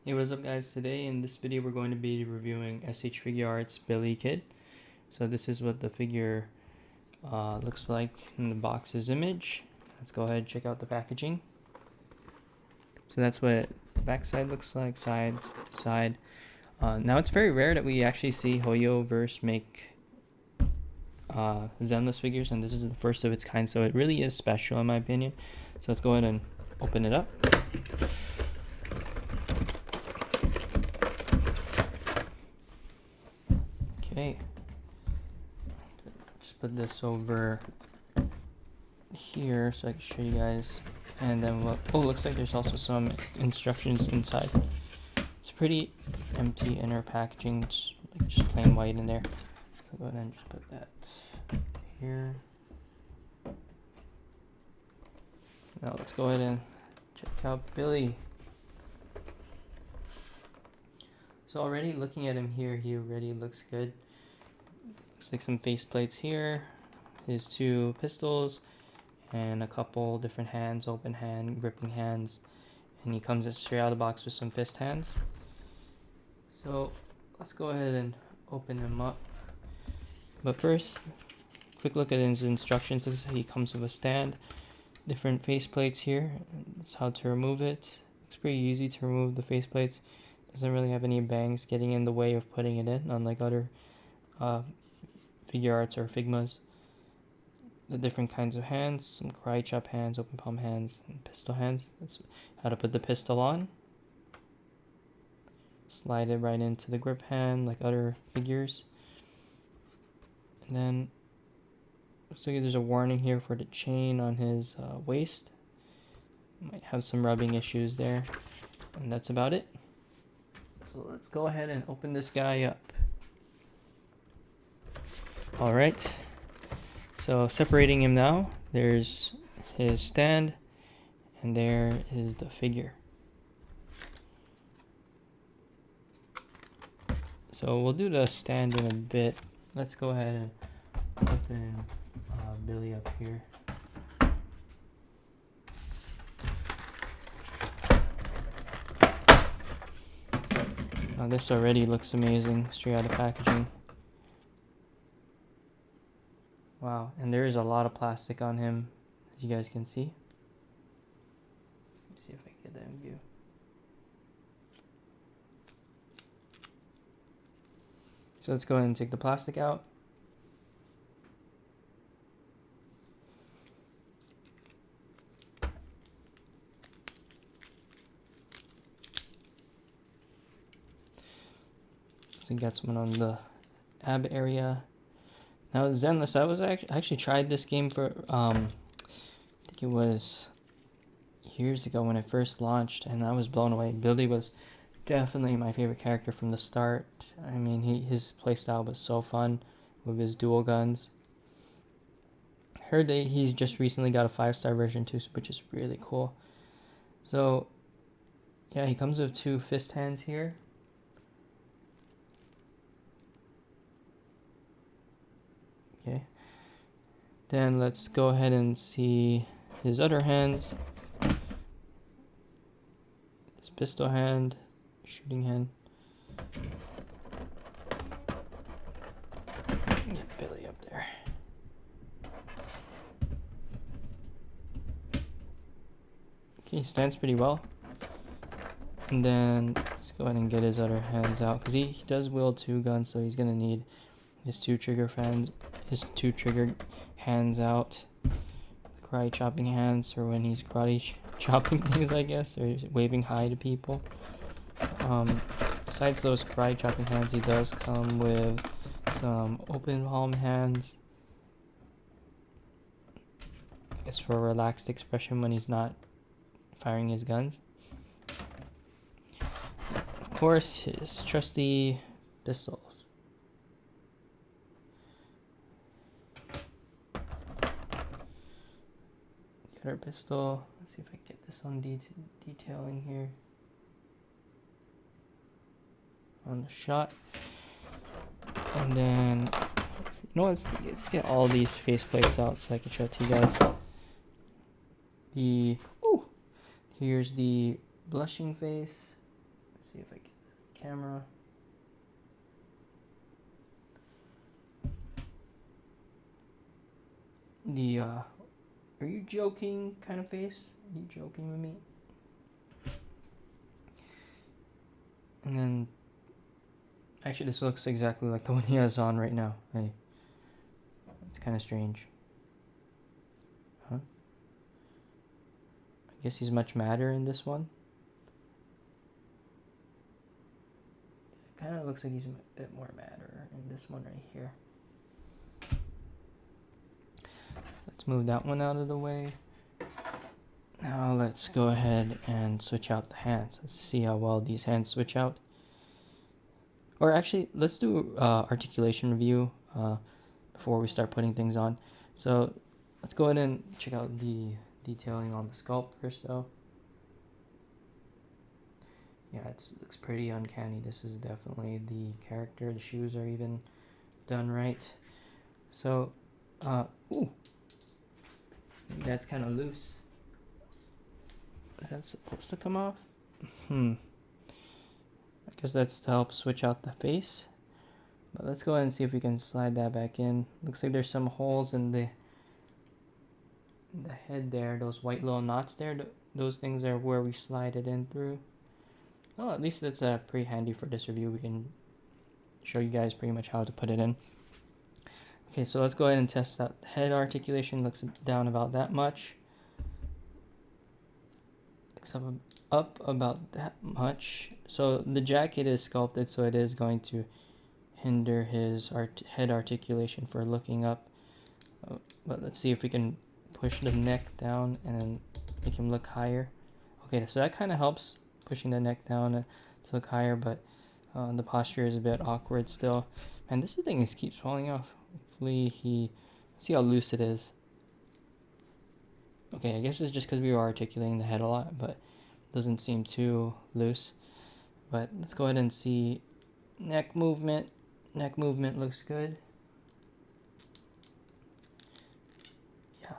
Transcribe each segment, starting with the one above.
Hey, what is up guys? Today in this video we're going to be reviewing SH Figuarts Billy Kid. So this is what the figure looks like in the box's image. Let's go ahead and check out the packaging. So that's what the back side looks like, side. Now it's very rare that we actually see Hoyoverse make Zenless figures, and this is the first of its kind, so it really is special in my opinion. So let's go ahead and open it up. Okay, just put this over here so I can show you guys. And then looks like there's also some instructions inside. It's pretty empty inner packaging, just plain white in there. So go ahead and just put that here. Now let's go ahead and check out Billy. So already looking at him here, he already looks good. Looks like some face plates here, his two pistols, and a couple different hands, open hand, gripping hands. And he comes straight out of the box with some fist hands. So let's go ahead and open him up. But first, quick look at his instructions. He comes with a stand, different face plates here. That's how to remove it. It's pretty easy to remove the face plates. Doesn't really have any bangs getting in the way of putting it in, unlike other Figuarts or Figmas. The different kinds of hands, some karate chop hands, open palm hands, and pistol hands. That's how to put the pistol on. Slide it right into the grip hand like other figures. And then looks like there's a warning here for the chain on his waist. Might have some rubbing issues there. And that's about it. So let's go ahead and open this guy up. Alright. So separating him now, there's his stand, and there is the figure. So we'll do the stand in a bit. Let's go ahead and open Billy up here. Now this already looks amazing, straight out of packaging. Wow, and there is a lot of plastic on him, as you guys can see. Let me see if I can get that in view. So let's go ahead and take the plastic out. So we got someone on the ab area. Now Zenless, I actually tried this game for I think it was years ago when it first launched, and I was blown away. Billy was definitely my favorite character from the start. I mean, his playstyle was so fun with his dual guns. Heard that he's just recently got a 5-star version too, which is really cool. So yeah, he comes with two fist hands here. Okay, then let's go ahead and see his other hands. His pistol hand, shooting hand. Get Billy up there. Okay, he stands pretty well. And then let's go ahead and get his other hands out, because he does wield two guns, so he's gonna need his two trigger hands out. Karate chopping hands, or when he's karate chopping things, I guess, or waving hi to people. Besides those karate chopping hands, he does come with some open palm hands. I guess for a relaxed expression when he's not firing his guns. Of course, his trusty pistols. Our pistol. Let's see if I can get this on detailing here on the shot. And then let's get all these face plates out so I can show it to you guys. Here's the blushing face. see if I get the camera. The are you joking kind of face? Are you joking with me? And then actually this looks exactly like the one he has on right now. Hey. It's kind of strange. Huh? I guess he's much madder in this one. It kind of looks like he's a bit more madder in this one right here. Let's move that one out of the way. Now let's go ahead and switch out the hands. Let's see how well these hands switch out. Or actually, let's do articulation review before we start putting things on. So let's go ahead and check out the detailing on the sculpt first though. Yeah, it looks pretty uncanny. This is definitely the character. The shoes are even done right. So, ooh, that's kind of loose. Is that supposed to come off? I guess that's to help switch out the face. But let's go ahead and see if we can slide that back in. Looks like there's some holes in the head there. Those white little knots there. Those things are where we slide it in through. Well, at least that's pretty handy for this review. We can show you guys pretty much how to put it in. Okay, so let's go ahead and test out head articulation. Looks down about that much. Looks up about that much. So the jacket is sculpted, so it is going to hinder his head articulation for looking up. But let's see if we can push the neck down and then make him look higher. Okay, so that kind of helps, pushing the neck down to look higher, but the posture is a bit awkward still. And this thing keeps falling off. Hopefully see how loose it is. Okay, I guess it's just because we were articulating the head a lot, but it doesn't seem too loose. But let's go ahead and see neck movement. Neck movement looks good. Yeah,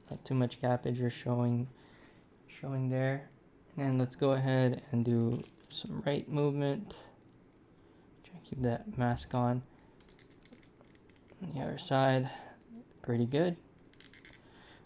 not too much gappage or showing there. And let's go ahead and do some right movement. Try to keep that mask on. The other side, pretty good.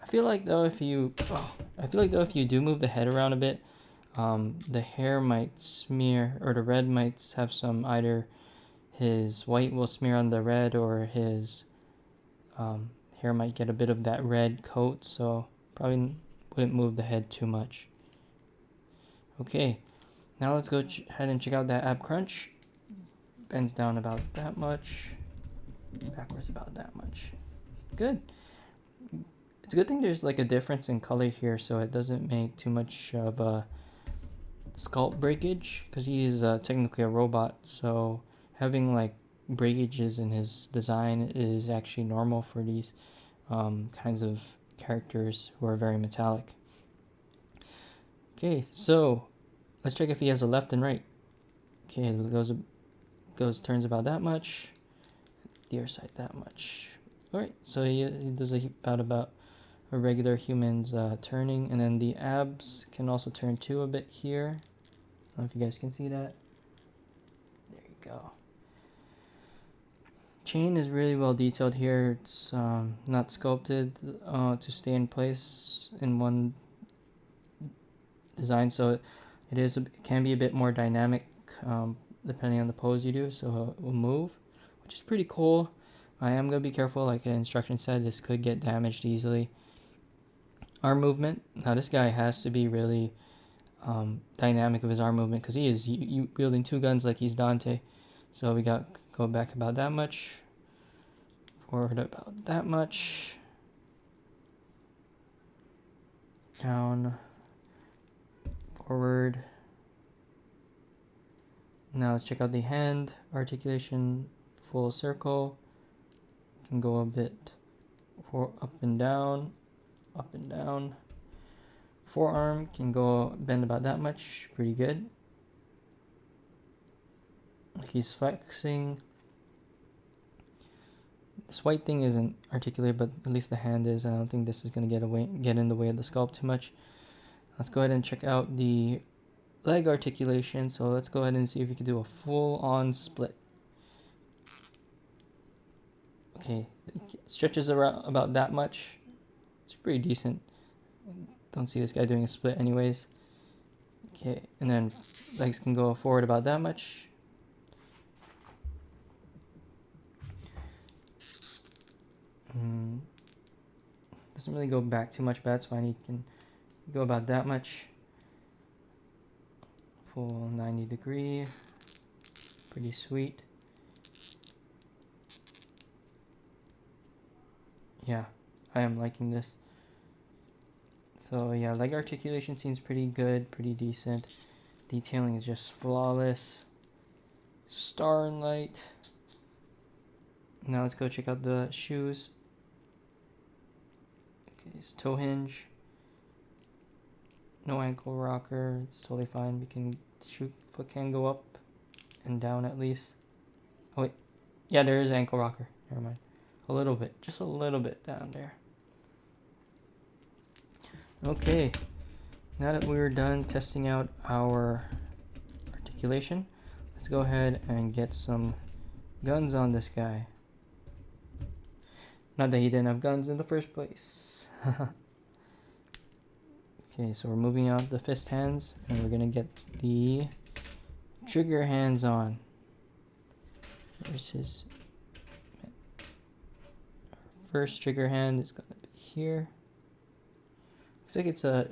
I feel like though if you do move the head around a bit, the hair might smear, or the red might have some, either his white will smear on the red, or his hair might get a bit of that red coat. So probably wouldn't move the head too much. Okay, now let's go ahead and check out that ab crunch. Bends down about that much. Backwards about that much. Good. It's a good thing there's like a difference in color here, so it doesn't make too much of a sculpt breakage, because he is technically a robot, so having like breakages in his design is actually normal for these kinds of characters who are very metallic. Okay, so let's check if he has a left and right. Okay, it turns about that much. The other side that much. Alright, so he does about a regular human's turning, and then the abs can also turn too a bit here. I don't know if you guys can see that. There you go. Chain is really well detailed here. It's not sculpted to stay in place in one design, so it can be a bit more dynamic depending on the pose you do, so it will move, which is pretty cool. I am going to be careful, like the instruction said, this could get damaged easily. Arm movement, now this guy has to be really dynamic of his arm movement, because he is wielding two guns like he's Dante. So we got go back about that much, forward about that much, down, forward. Now let's check out the hand articulation, full circle. Can go a bit up and down, up and down. Forearm can go bend about that much, pretty good. He's flexing. This white thing isn't articulated, but at least the hand is. I don't think this is going to get in the way of the sculpt too much. Let's go ahead and check out the leg articulation. So let's go ahead and see if we can do a full-on split. Okay, it stretches around about that much. It's pretty decent. Don't see this guy doing a split anyways. Okay, and then legs can go forward about that much. Doesn't really go back too much, but that's fine. He can go about that much. Full 90 degree. Pretty sweet. Yeah, I am liking this. So yeah, leg articulation seems pretty good, pretty decent. Detailing is just flawless. Starlight. Now let's go check out the shoes. Okay, it's toe hinge. No ankle rocker. It's totally fine. We can foot can go up and down at least. Oh wait, yeah, there is ankle rocker. Never mind. A little bit, just a little bit down there. Okay, now that we're done testing out our articulation, let's go ahead and get some guns on this guy. Not that he didn't have guns in the first place. Okay, so we're moving out the fist hands, and we're gonna get the trigger hands on. There's his first trigger hand is gonna be here. Looks like it's a,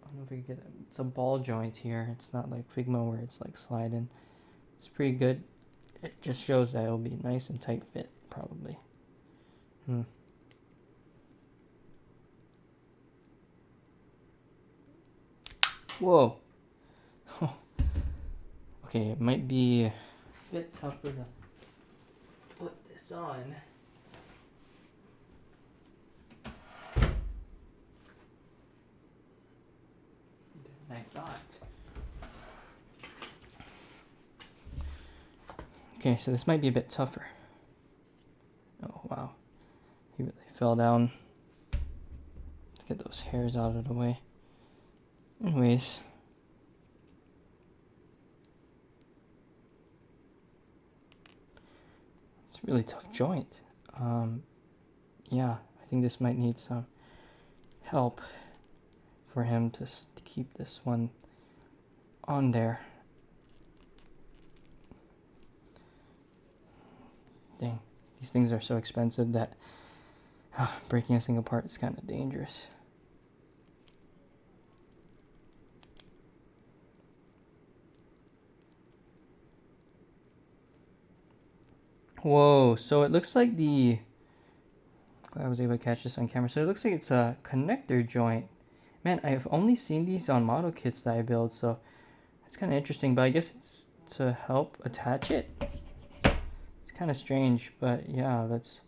I don't know if we can get it. It's a ball joint here. It's not like Figma where it's like sliding. It's pretty good. It just shows that it'll be nice and tight fit, probably. Whoa. Okay, it might be a bit tougher to put this on. Than I thought. Okay, so this might be a bit tougher. Oh, wow. He really fell down. Let's get those hairs out of the way. Anyways. It's a really tough joint. Yeah, I think this might need some help for him to keep this one on there. Dang, these things are so expensive that breaking a single part is kind of dangerous. Whoa, so it looks like I was able to catch this on camera. So it looks like it's a connector joint. Man, I've only seen these on model kits that I build, so it's kind of interesting, but I guess it's to help attach it. It's kind of strange, but yeah, let's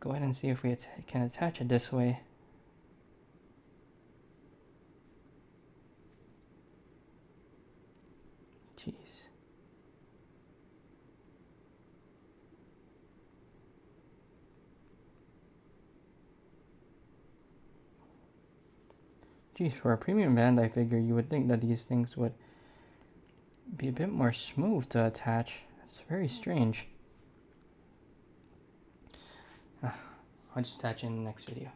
go ahead and see if we can attach it this way. Jeez. Geez, for a premium band, I figure you would think that these things would be a bit more smooth to attach. It's very strange. I'll just attach in the next video.